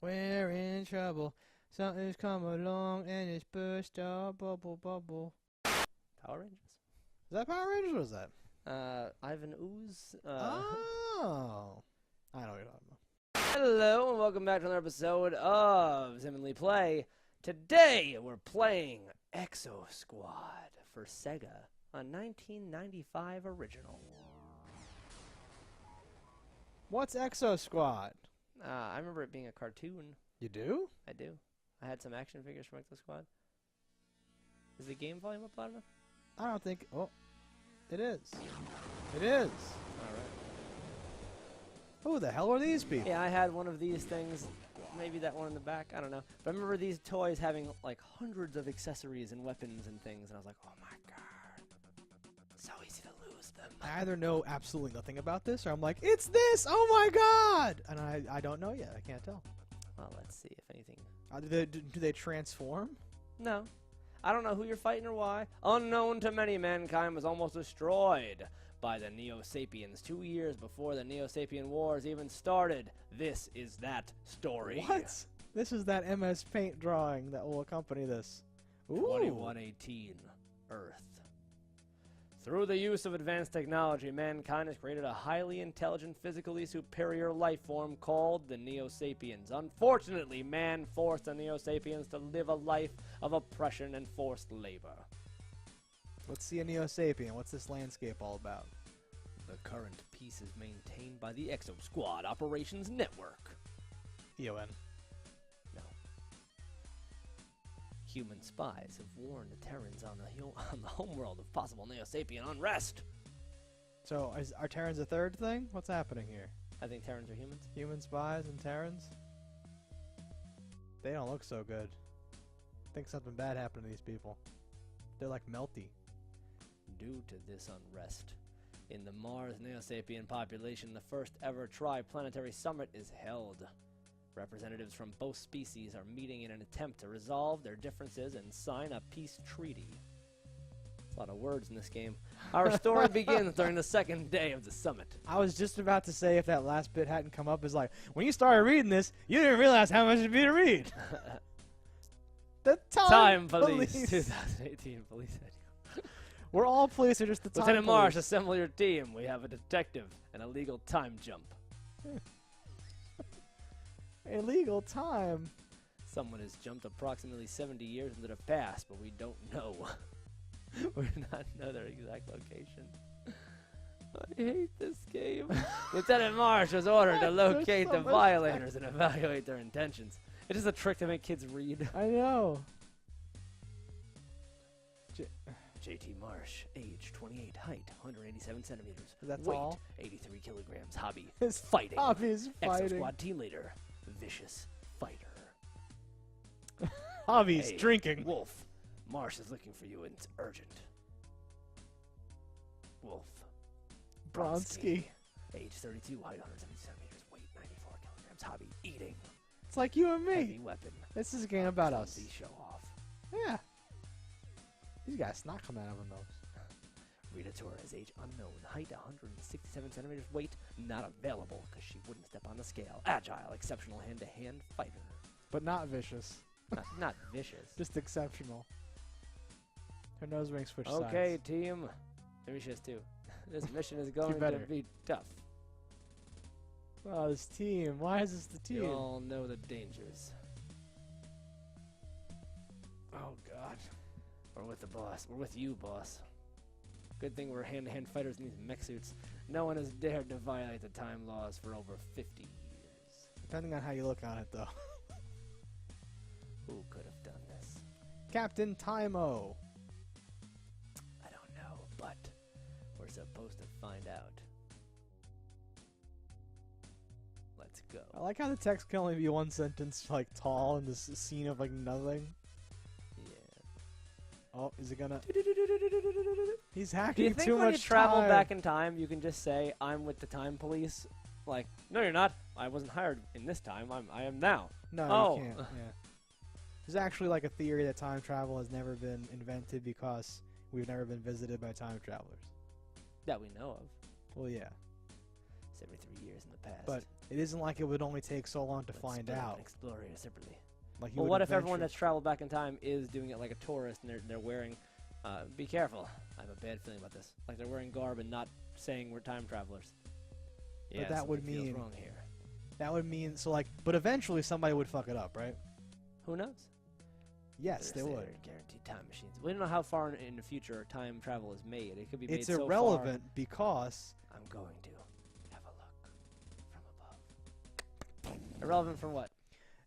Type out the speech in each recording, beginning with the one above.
We're in trouble. Something's come along and it's burst our bubble bubble. Power Rangers. Is that Power Rangers or is that? Ivan Ooze. Oh. I know what you're talking about. Hello and welcome back to another episode of Zimonly Play. Today we're playing Exo Squad for Sega, a 1995 original. What's Exo Squad? I remember it being a cartoon. You do? I do. I had some action figures from Exo Squad. Is the game volume up loud enough? I don't think... Oh. It is. It is. Alright. Who the hell are these people? Yeah, I had one of these things. Maybe that one in the back. I don't know. But I remember these toys having like hundreds of accessories and weapons and things. And I was like, oh my god. So easy to lose them. I either know absolutely nothing about this or I'm like, it's this! Oh my god! And I don't know yet. I can't tell. Well, let's see if anything... Do they transform? No. I don't know who you're fighting or why. Unknown to many, mankind was almost destroyed by the Neo-Sapiens 2 years before the Neo-Sapien Wars even started. This is that story. What? This is that MS Paint drawing that will accompany this. Ooh. 2118 Earth. Through the use of advanced technology, mankind has created a highly intelligent, physically superior life form called the Neo-Sapiens. Unfortunately, man forced the Neo-Sapiens to live a life of oppression and forced labor. Let's see a Neo-Sapien. What's this landscape all about? The current peace is maintained by the Exo Squad Operations Network. EON. No. Human spies have warned the Terrans on the homeworld of possible Neo-Sapien unrest. So, are Terrans a third thing? What's happening here? I think Terrans are humans. Human spies and Terrans? They don't look so good. I think something bad happened to these people. They're like melty. Due to this unrest, in the Mars Neo-Sapien population, the first ever tri-planetary summit is held. Representatives from both species are meeting in an attempt to resolve their differences and sign a peace treaty. That's a lot of words in this game. Our story begins during the second day of the summit. I was just about to say, if that last bit hadn't come up, is like, when you started reading this, you didn't realize how much it'd be to read. The Time Police 2018 Police Annual. We're all police, or just the Time Lieutenant Police. Marsh, assemble your team. We have a detective and a legal time jump. Illegal time. Someone has jumped approximately 70 years into the past, but we don't know. We do not know their exact location. I hate this game. Lieutenant Marsh was ordered to locate the violators and evaluate their intentions. It is a trick to make kids read. I know. JT Marsh, age 28, height 187 centimeters, Is that weight tall? 83 kilograms, hobby His fighting. hobby is Exo fighting. Squad team leader, vicious fighter. Hobbies, Hey, drinking. Wolf, Marsh is looking for you and it's urgent. Wolf. Bronski. Age 32, height 170 centimeters, weight 94 kilograms, hobby eating. It's like you and Heavy me. weapon. This is a game about us. Clumsy show off. Yeah. These guys snot coming out of their nose. Rita Torres, age unknown, height 167 centimeters, weight not available because she wouldn't step on the scale. Agile, exceptional hand-to-hand fighter. But not vicious. Not vicious. Just exceptional. Her nose ring switch Okay, sides. team. Maybe she has two. This mission is going to better. be tough. Oh, this team. Why is this the team? You all know the dangers. Oh, God. We're with the boss. We're with you, boss. Good thing we're hand-to-hand fighters in these mech suits. No one has dared to violate the time laws for over 50 years. Depending on how you look on it, though. Who could have done this? Captain Timo. I don't know, but we're supposed to find out. Let's go. I like how the text can only be one sentence, like, tall in this scene of, like, nothing. Yeah. Oh, is it gonna... He's Do you hacking think too when much you travel time. back in time, you can just say, I'm with the time police? Like, no, you're not. I wasn't hired in this time. I am now. No, Oh. you can't. Yeah. There's actually like a theory that time travel has never been invented because we've never been visited by time travelers. That we know of. Well, yeah. 73 years in the past. But it isn't like it would only take so long to find out. Explore it separately. Like Well, what if everyone that's traveled back in time is doing it like a tourist and they're wearing... be careful. I have a bad feeling about this. Like they're wearing garb and not saying we're time travelers. But that would something feels mean... wrong here. That would mean... So, like... But eventually somebody would fuck it up, right? Who knows? Yes, they would. Guaranteed time machines. We don't know how far in the future time travel is made. It could be made It's so far. irrelevant because... I'm going to have a look from above. Irrelevant from what?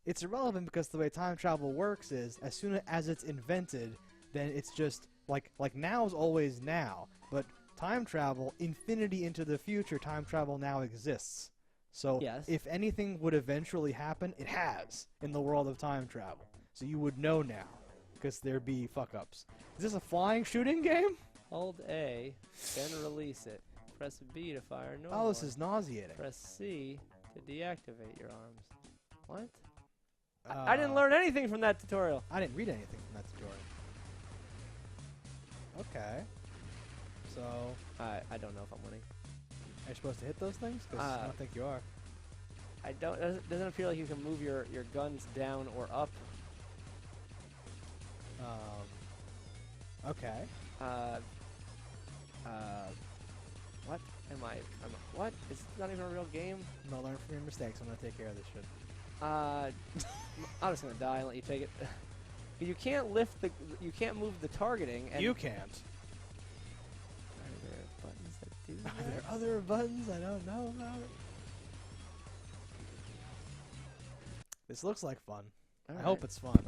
It's irrelevant because the way time travel works is as soon as it's invented, then it's just like now is always now. But time travel, infinity into the future, time travel now exists. So Yes. if anything would eventually happen, it has in the world of time travel. So you would know now because there'd be fuck-ups. Is this a flying shooting game? Hold A, then release it. Press B to fire normal. Oh, this is nauseating. Press C to deactivate your arms. What? I didn't learn anything from that tutorial. I didn't read anything from that tutorial. Okay. So... I don't know if I'm winning. Are you supposed to hit those things? Because I don't think you are. I don't. Doesn't appear like you can move your guns down or up. Okay. What am I? What? It's not even a real game. I'm gonna learn from your mistakes. I'm gonna take care of this shit. I'm just gonna die and let you take it. You can't lift the. You can't move the targeting. And You can't. Are there buttons that do Are that? there other buttons I don't know about? This looks like fun. All I right. hope it's fun.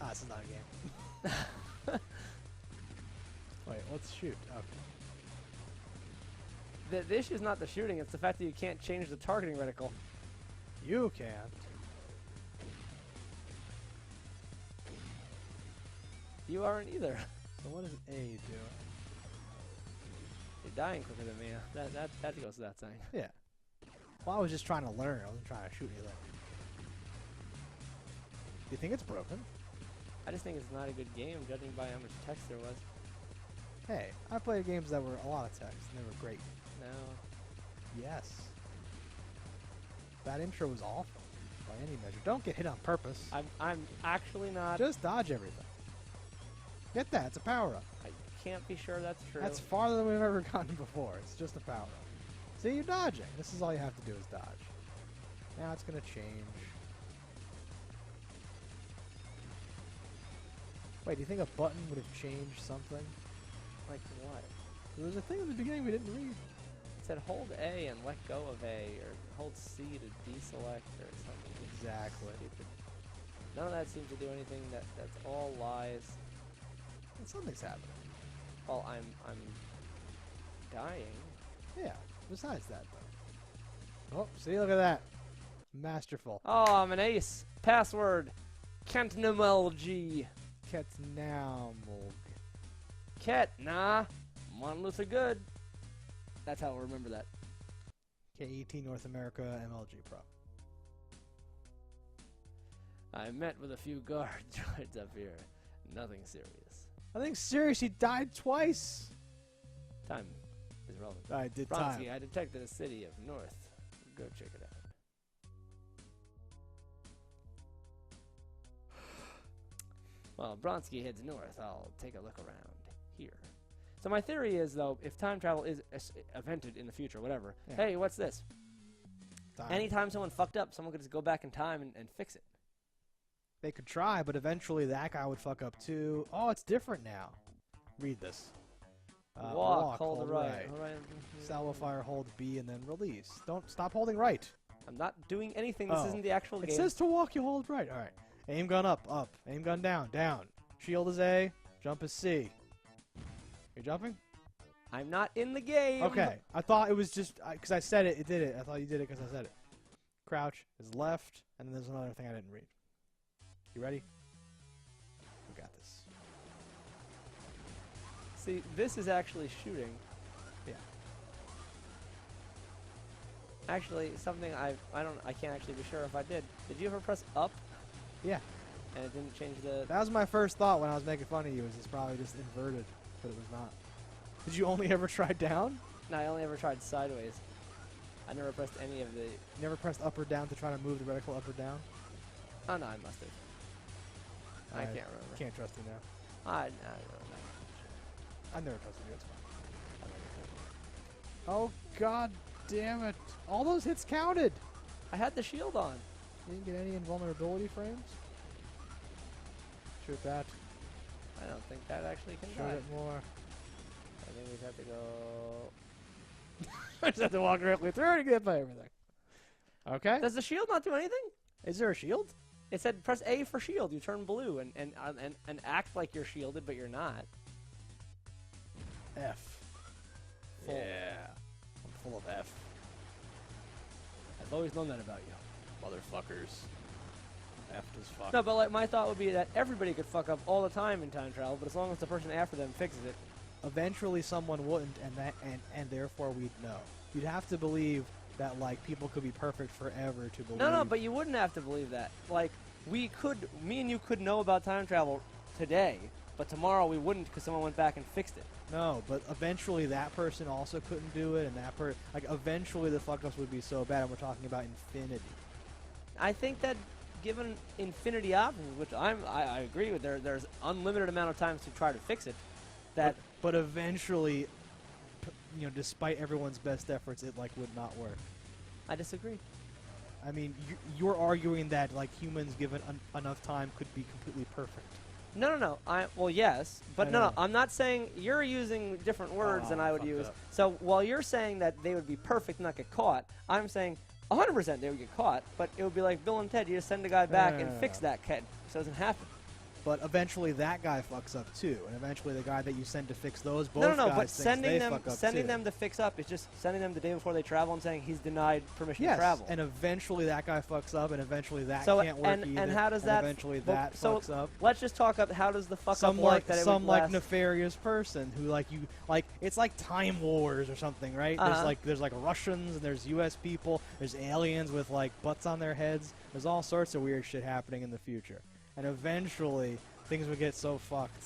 Ah, this is not a game. Wait, let's shoot. Okay. The issue is not the shooting; it's the fact that you can't change the targeting reticle. You can't. You aren't either. So what does A do? You're dying quicker than me. That goes without saying. Yeah. Well, I was just trying to learn. I wasn't trying to shoot anything. Do you think it's broken? I just think it's not a good game, judging by how much text there was. Hey, I played games that were a lot of text, and they were great. No. Yes. That intro was awful, by any measure. Don't get hit on purpose. I'm actually not. Just dodge everything. Get that. It's a power-up. I can't be sure that's true. That's farther than we've ever gotten before. It's just a power-up. See, you're dodging. This is all you have to do is dodge. Now it's going to change. Wait, do you think a button would have changed something? like what? There was a thing in the beginning we didn't read. It said hold A and let go of A, or hold C to deselect, or something. Exactly. Stupid. None of that seems to do anything. That's all lies. And something's happening. Well, I'm dying. Yeah. Besides that, though. Oh, see, look at that. Masterful. Oh, I'm an ace. Password. Kentnamelg. Ketnamulg. Ket, nah. Monoliths are good. That's how I remember that. KET North America MLG Pro. I met with a few guard droids up here. Nothing serious. I think seriously died twice. Time is relevant. I did Bronsky, time. I detected a city of north. Go check it out. Well, Bronsky heads north. I'll take a look around here. So my theory is, though, if time travel is invented in the future, whatever. Yeah. Hey, what's this? Time. Anytime someone fucked up, someone could just go back in time and fix it. They could try, but eventually that guy would fuck up too. Oh, it's different now. Read this. Walk, hold right. Hold right. Salvo fire, hold B, and then release. Don't stop holding right. I'm not doing anything. This Oh. isn't the actual It game. says to walk, you hold right. All right. Aim gun up, up. Aim gun down, down. Shield is A. Jump is C. You're jumping? I'm not in the game. Okay. I thought it was just because I said it. It did it. I thought you did it because I said it. Crouch is left, and then there's another thing I didn't read. You ready? We got this. See, this is actually shooting. Yeah. Actually, something I can't actually be sure if I did. Did you ever press up Yeah. and it didn't change the? That was my first thought when I was making fun of you. Is it's probably just inverted, but it was not. Did you only ever try down? No, I only ever tried sideways. I never pressed any of the... You never pressed up or down to try to move the reticle up or down? Oh, no, I must have. I can't remember. Can't trust you now. I don't know. I've never trusted you. It's fine. Oh, god damn it. All those hits counted. I had the shield on. You didn't get any invulnerability frames? Shoot that. I don't think that actually can Shoot die. it more. I think we have to go... I just have to walk directly through to get by everything. Okay. Does the shield not do anything? Is there a shield? It said press A for shield. You turn blue and act like you're shielded, but you're not. F. Full. Yeah. I'm full of F. I've always known that about you. Motherfuckers. F as fuck. No, but like my thought would be that everybody could fuck up all the time in time travel, but as long as the person after them fixes it. Eventually someone wouldn't, and therefore we'd know. You'd have to believe that like people could be perfect forever to believe. No, but you wouldn't have to believe that. Like me and you could know about time travel today, but tomorrow we wouldn't because someone went back and fixed it. No, but eventually that person also couldn't do it, and that like eventually the fuck-ups would be so bad, and we're talking about infinity. I think that given infinity options, which I agree with, there's unlimited amount of times to try to fix it. That but eventually, you know, despite everyone's best efforts, it like would not work. I disagree. I mean, you're arguing that like humans given enough time could be completely perfect. No. Well, yes, but I no. know. I'm not saying you're using different words than I would use. up. So while you're saying that they would be perfect and not get caught, I'm saying 100% they would get caught. But it would be like Bill and Ted. You just send the guy back and fix that kid, so it doesn't happen. But eventually that guy fucks up too, and eventually the guy that you send to fix those both No. guys But thinks they fuck up sending too. them to fix up is just sending them the day before they travel and saying he's denied permission to Yes, travel. and eventually that guy fucks up, and eventually that So can't work either. and how does and that? eventually well, that so fucks up. let's just talk up how does the fuck Some up work like that it some would like last? nefarious person who like you like it's like Time Wars or something, right? There's like Russians and there's U.S. people. There's aliens with like butts on their heads. There's all sorts of weird shit happening in the future, and eventually things would get so fucked.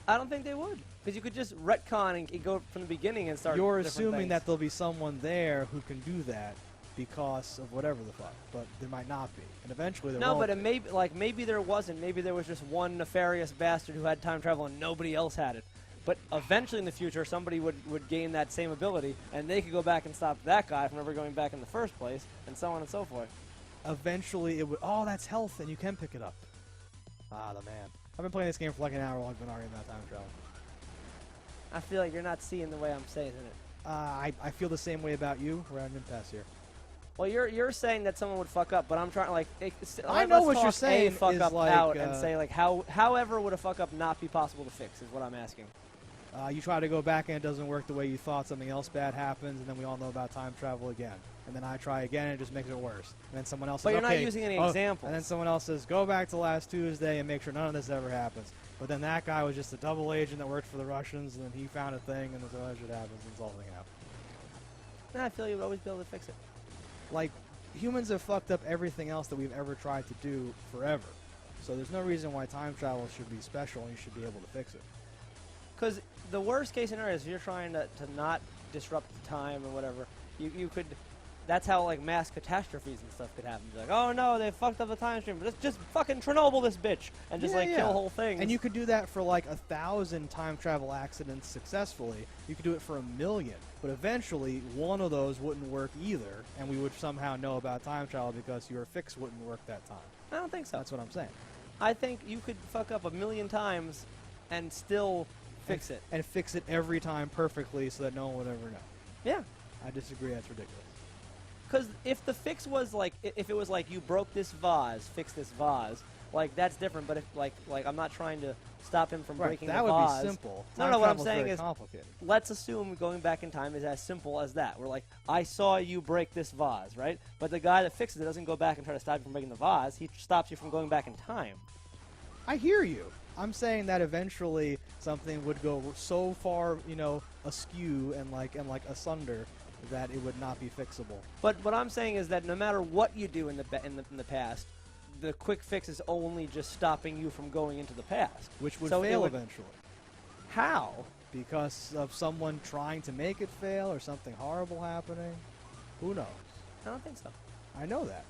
I don't think they would, because you could just retcon and go from the beginning and start. You're different assuming things. that there'll be someone there who can do that because of whatever the fuck, but there might not be, and eventually there No, won't but be. maybe there wasn't. Maybe there was just one nefarious bastard who had time travel and nobody else had it. But eventually in the future, somebody would gain that same ability, and they could go back and stop that guy from ever going back in the first place, and so on and so forth. Eventually it would. Oh, that's health, and you can pick it up. Ah, the man. I've been playing this game for like an hour while I've been arguing about time travel. I feel like you're not seeing the way I'm saying it. I feel the same way about you. We're at an impasse here. Well, you're saying that someone would fuck up, but I'm trying like. I know let's what you're talk saying A fuck is up like, out and say like however would a fuck up not be possible to fix is what I'm asking. You try to go back and it doesn't work the way you thought. Something else bad happens, and then we all know about time travel again. And then I try again, and it just makes it worse. And then someone else But says, you're okay, not using any examples. And then someone else says, go back to last Tuesday and make sure none of this ever happens. But then that guy was just a double agent that worked for the Russians, and then he found a thing, and this other shit happens, and it's all thing out. I feel you would always be able to fix it. Like, humans have fucked up everything else that we've ever tried to do forever. So there's no reason why time travel should be special, and you should be able to fix it. Because the worst case scenario is if you're trying to not disrupt the time or whatever, you could. That's how like mass catastrophes and stuff could happen. Be like, oh no, they fucked up the time stream. Let's just fucking Chernobyl this bitch and just kill whole things. And you could do that for like 1,000 time travel accidents successfully. You could do it for 1,000,000. But eventually, one of those wouldn't work either, and we would somehow know about time travel because your fix wouldn't work that time. I don't think so. That's what I'm saying. I think you could fuck up 1,000,000 times and still fix it. And fix it every time perfectly so that no one would ever know. Yeah. I disagree. That's ridiculous. Because if the fix was like, if it was like you broke this vase, fix this vase, like that's different. But if like I'm not trying to stop him from breaking that the would vase. be simple. No, Time what I'm travel's saying very is, complicated. let's assume going back in time is as simple as that. We're like, I saw you break this vase, right? But the guy that fixes it doesn't go back and try to stop you from breaking the vase. He stops you from going back in time. I hear you. I'm saying that eventually something would go so far, askew and like asunder that it would not be fixable. But what I'm saying is that no matter what you do in the past, the quick fix is only just stopping you from going into the past, Which would So it fail would- eventually. How? Because of someone trying to make it fail or something horrible happening. Who knows? I don't think so. I know that.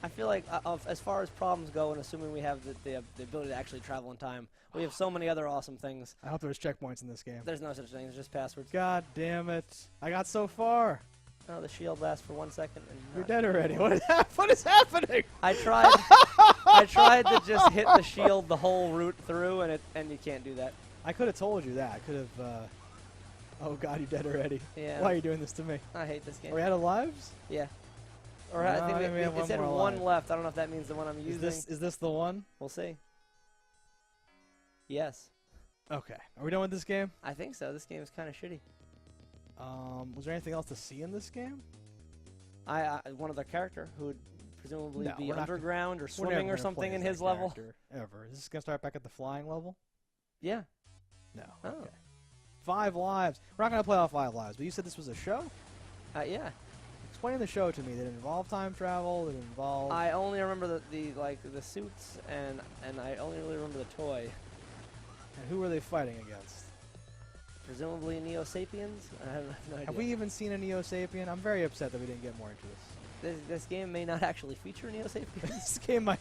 I feel like, as far as problems go, and assuming we have the ability to actually travel in time, we have so many other awesome things. I hope there's checkpoints in this game. There's no such thing. There's just passwords. God damn it. I got so far. Oh, the shield lasts for 1 second. And You're dead already. What is happening? I tried. I tried to just hit the shield the whole route through, and you can't do that. I could have told you that. I could have. Oh God, you're dead already. Yeah. Why are you doing this to me? I hate this game. Are we out of lives? Yeah. Or No, I think we have it one said more one alive. left. I don't know if that means the one I'm using. Is this the one? We'll see. Yes. Okay. Are we done with this game? I think so. This game is kind of shitty. Was there anything else to see in this game? One other character who would presumably No, be we're not underground or We're never swimming or gonna something play in as his that level. character, ever. Is this gonna start back at the flying level? Yeah. No. Oh. Okay. 5 lives. We're not gonna play all 5 lives, but you said this was a show? Yeah. Explain the show to me. Did it involve time travel? Did it involve... I only remember the suits, and I only really remember the toy. And who were they fighting against? Presumably Neo-Sapiens? I have no idea. Have we even seen a Neo-Sapien? I'm very upset that we didn't get more into this. This game may not actually feature Neo-Sapiens. This game might...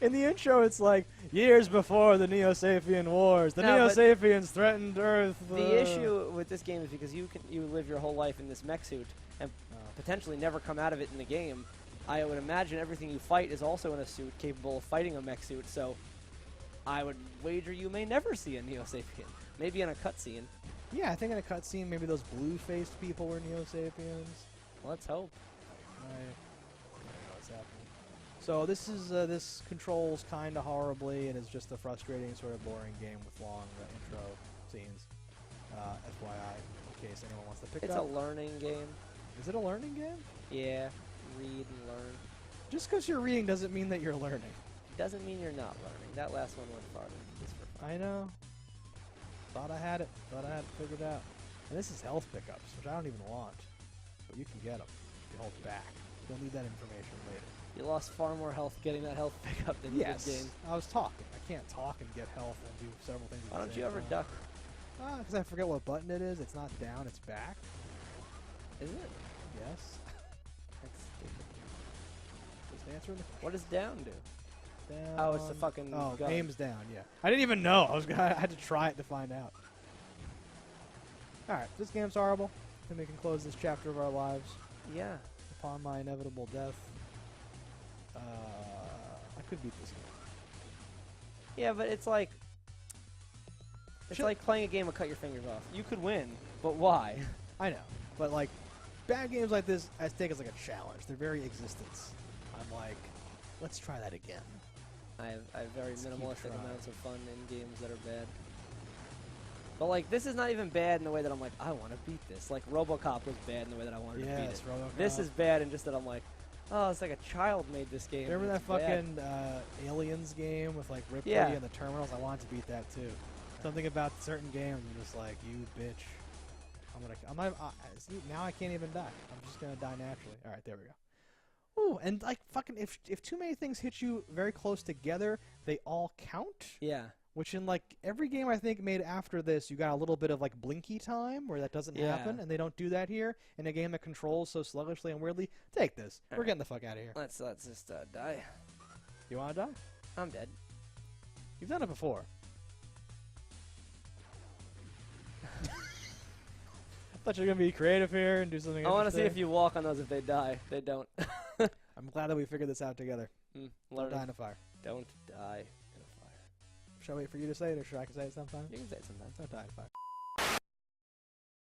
In the intro, it's like, years before the Neo-Sapien Wars, the No, but Neo-Sapiens threatened Earth. The issue with this game is because you live your whole life in this mech suit and potentially never come out of it in the game. I would imagine everything you fight is also in a suit capable of fighting a mech suit, so I would wager you may never see a Neo-Sapien. Maybe in a cutscene. Yeah, I think in a cutscene, maybe those blue-faced people were Neo-Sapiens. Let's hope. I don't know what's happening. So this is this controls kind of horribly and is just a frustrating, sort of boring game with long intro scenes. FYI, in case anyone wants to pick It's up. a learning game. Is it a learning game? Yeah, read and learn. Just because you're reading doesn't mean that you're learning. Doesn't mean you're not learning. That last one went farther. Just for fun. I know. Thought I had it. Thought I had it figured out. And this is health pickups, which I don't even want. But you can get them. You hold back. You'll need that information later. You lost far more health getting that health pickup than you did game. I was talking. I can't talk and get health and do several things at Why the don't same you ever time. duck? Because I forget what button it is. It's not down, it's back. Is it? Yes. That's stupid. Just answering the question. What does down do? Down. Oh, it's the fucking Oh, gun. aim's down, yeah. I didn't even know. I had to try it to find out. Alright, this game's horrible. Then we can close this chapter of our lives. Yeah. Upon my inevitable death. I could beat this game. Yeah, but it's like playing a game of cut your fingers off. You could win, but why? I know, but like, bad games like this, I take as like a challenge. Their very existence. I'm like, let's try that again. I have very Let's keep minimalistic trying. amounts of fun in games that are bad. But like, this is not even bad in the way that I'm like, I want to beat this. Like, RoboCop was bad in the way that I wanted to beat Yes, it. RoboCop. This is bad in just that I'm like, oh, it's like a child made this game. Remember that It's bad. fucking Aliens game with like Ripley Yeah. and the terminals? I wanted to beat that too. Something about certain games, I'm just like, you bitch. I'm not. See, now I can't even die. I'm just gonna die naturally. All right, there we go. Ooh, and like fucking, if too many things hit you very close together, they all count. Yeah. Which in like every game I think made after this, you got a little bit of like blinky time where that doesn't Yeah. happen, and they don't do that here in a game that controls so sluggishly and weirdly. Take this. We're Alright. getting the fuck out of here. Let's just die. You wanna die? I'm dead. You've done it before. I thought you were gonna be creative here and do something. I want to see if interesting. you walk on those if they die. They don't. I'm glad that we figured this out together. Don't Learning. die in a fire. Don't die in a fire. Shall I wait for you to say it, or should I say it sometime? You can say it sometimes. Don't die in a fire.